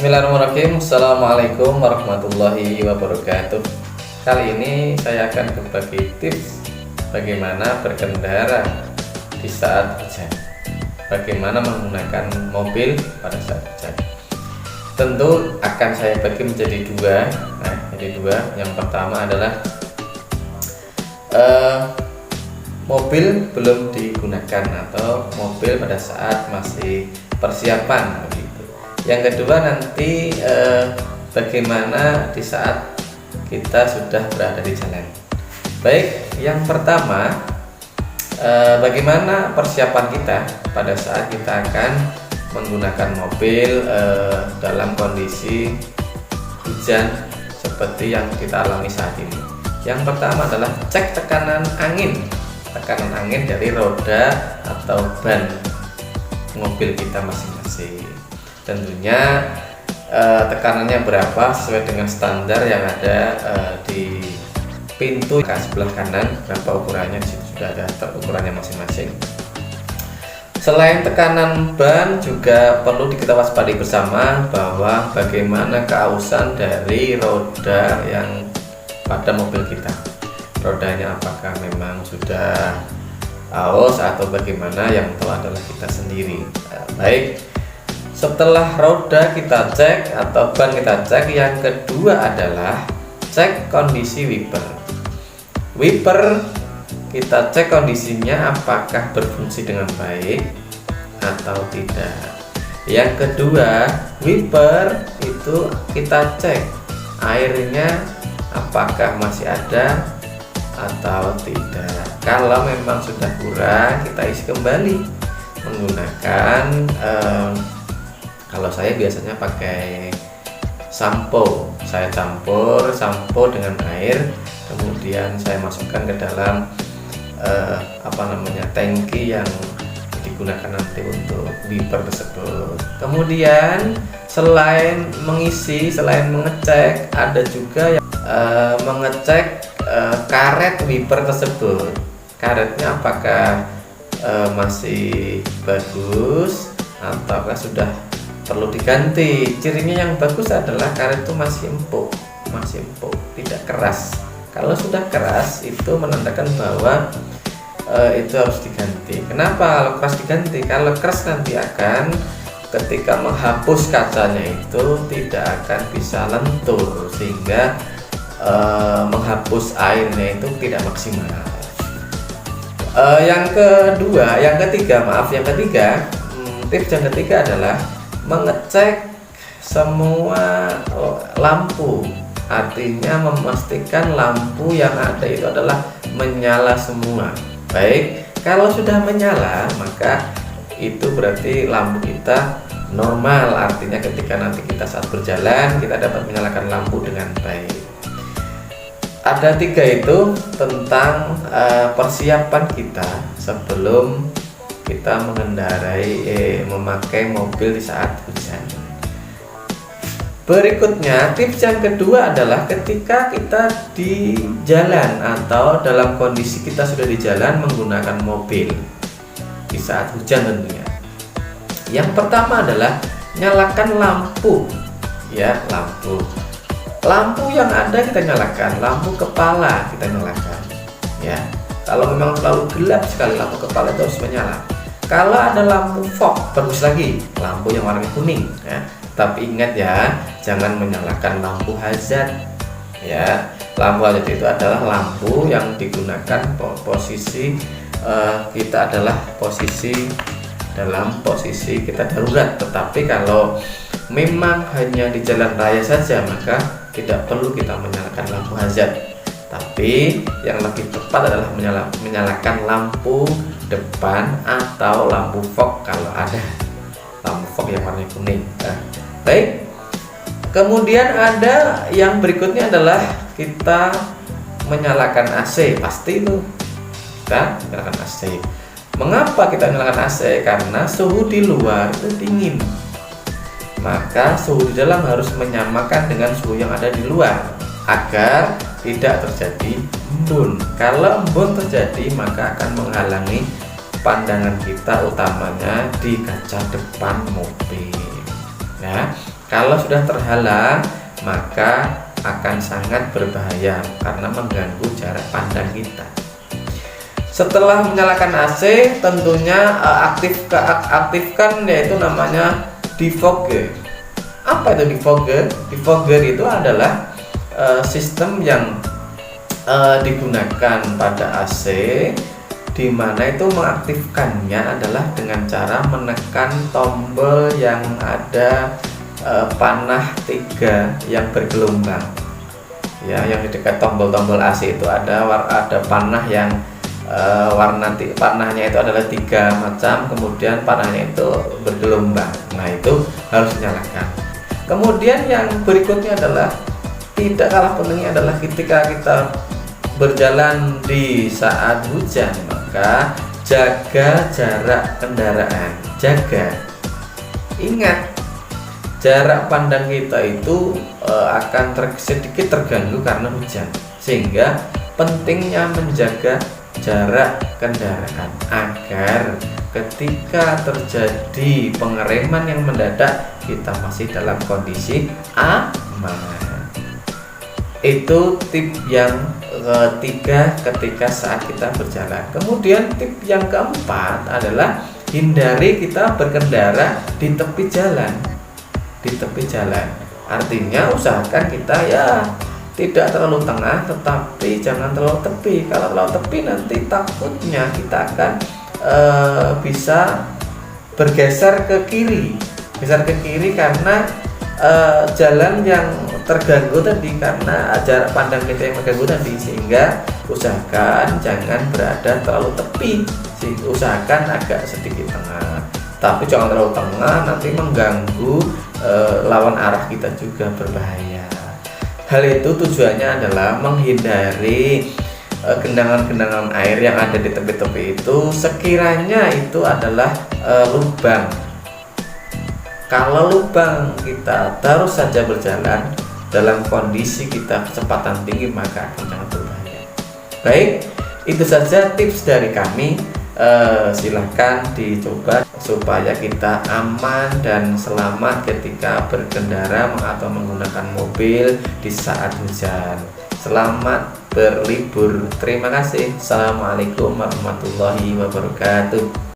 Bismillahirrahmanirrahim. Assalamualaikum warahmatullahi wabarakatuh. Kali ini saya akan berbagi tips bagaimana berkendara di saat hujan, bagaimana menggunakan mobil pada saat hujan. Tentu akan saya bagi menjadi dua. Yang pertama adalah mobil belum digunakan atau mobil pada saat masih persiapan begitu. Yang kedua nanti bagaimana di saat kita sudah berada di jalan. Baik, yang pertama bagaimana persiapan kita pada saat kita akan menggunakan mobil dalam kondisi hujan seperti yang kita alami saat ini. Yang pertama adalah cek tekanan angin dari roda atau ban mobil kita masing-masing. Tentunya tekanannya berapa sesuai dengan standar yang ada di pintu sebelah kanan, berapa ukurannya, di situ sudah ada ukurannya masing-masing. Selain tekanan ban, juga perlu kita waspadai bersama bahwa bagaimana keausan dari roda yang pada mobil kita. Rodanya apakah memang sudah aus atau bagaimana, yang tahu adalah kita sendiri. Baik, setelah roda kita cek atau ban kita cek, yang kedua adalah cek kondisi wiper. Wiper kita cek kondisinya apakah berfungsi dengan baik atau tidak. Yang kedua, wiper itu kita cek airnya apakah masih ada atau tidak. Kalau memang sudah kurang, kita isi kembali menggunakan kalau saya biasanya pakai sampo. Saya campur sampo dengan air, kemudian saya masukkan ke dalam tangki yang digunakan nanti untuk wiper tersebut. Kemudian selain mengecek, ada juga yang mengecek karet wiper tersebut. Karetnya apakah masih bagus ataukah sudah perlu diganti. Cirinya yang bagus adalah karet itu masih empuk, tidak keras. Kalau sudah keras itu menandakan bahwa itu harus diganti. Kenapa kalau keras diganti? Kalau keras nanti akan ketika menghapus kacanya itu tidak akan bisa lentur, sehingga menghapus airnya itu tidak maksimal. Yang ketiga, tips yang ketiga adalah mengecek semua lampu. Artinya memastikan lampu yang ada itu adalah menyala semua. Baik, kalau sudah menyala maka itu berarti lampu kita normal. Artinya ketika nanti kita saat berjalan kita dapat menyalakan lampu dengan baik. Ada tiga itu tentang persiapan kita sebelum kita memakai mobil di saat hujan. Berikutnya, tips yang kedua adalah ketika kita di jalan atau dalam kondisi kita sudah di jalan menggunakan mobil di saat hujan tentunya. Yang pertama adalah nyalakan lampu, lampu yang ada kita nyalakan, lampu kepala kita nyalakan, ya. Kalau memang terlalu gelap sekali, lampu kepala itu harus menyala. Kalau ada lampu fog, bagus lagi, lampu yang warna kuning, ya. Tapi ingat ya, jangan menyalakan lampu hazard, ya. Lampu hazard itu adalah lampu yang digunakan posisi kita adalah dalam posisi kita darurat. Tetapi kalau memang hanya di jalan raya saja, maka tidak perlu kita menyalakan lampu hazard. Tapi yang lebih tepat adalah menyalakan lampu depan atau lampu fog kalau ada lampu fog yang warna kuning. Baik, kemudian ada yang berikutnya adalah kita menyalakan AC. Pasti itu kita menyalakan AC. Mengapa kita menyalakan AC? Karena suhu di luar itu dingin, maka suhu di dalam harus menyamakan dengan suhu yang ada di luar agar tidak terjadi embun. Kalau embun terjadi maka akan menghalangi pandangan kita, utamanya di kaca depan mobil. Nah, Kalau sudah terhalang, maka akan sangat berbahaya karena mengganggu jarak pandang kita. Setelah menyalakan AC, tentunya aktifkan yaitu namanya defogger. Apa itu defogger? Defogger itu adalah sistem yang digunakan pada AC, di mana itu mengaktifkannya adalah dengan cara menekan tombol yang ada panah 3 yang bergelombang. Ya, yang di dekat tombol-tombol AC itu ada panah yang panahnya itu adalah 3 macam, kemudian panahnya itu bergelombang. Nah, itu harus dinyalakan. Kemudian yang berikutnya adalah tidak kalah pentingnya adalah ketika kita berjalan di saat hujan, maka jaga jarak kendaraan. Ingat, jarak pandang kita itu akan sedikit terganggu karena hujan, sehingga pentingnya menjaga jarak kendaraan agar ketika terjadi pengereman yang mendadak kita masih dalam kondisi aman. Itu tip yang ketiga ketika saat kita berjalan. Kemudian tip yang keempat adalah hindari kita berkendara di tepi jalan. Artinya usahakan kita ya tidak terlalu tengah, tetapi jangan terlalu tepi. Kalau terlalu tepi nanti takutnya kita akan bisa bergeser ke kiri karena jalan yang terganggu tadi, karena jarak pandang kita yang terganggu tadi, sehingga usahakan jangan berada terlalu tepi, usahakan agak sedikit tengah, tapi jangan terlalu tengah, nanti mengganggu lawan arah kita juga berbahaya. Hal itu tujuannya adalah menghindari genangan-genangan air yang ada di tepi-tepi itu, sekiranya itu adalah lubang. Kalau lubang, kita terus saja berjalan dalam kondisi kita kecepatan tinggi, maka akan sangat berbahaya. Baik, itu saja tips dari kami. Silahkan dicoba supaya kita aman dan selamat ketika berkendara atau menggunakan mobil di saat hujan. Selamat berlibur. Terima kasih. Assalamualaikum warahmatullahi wabarakatuh.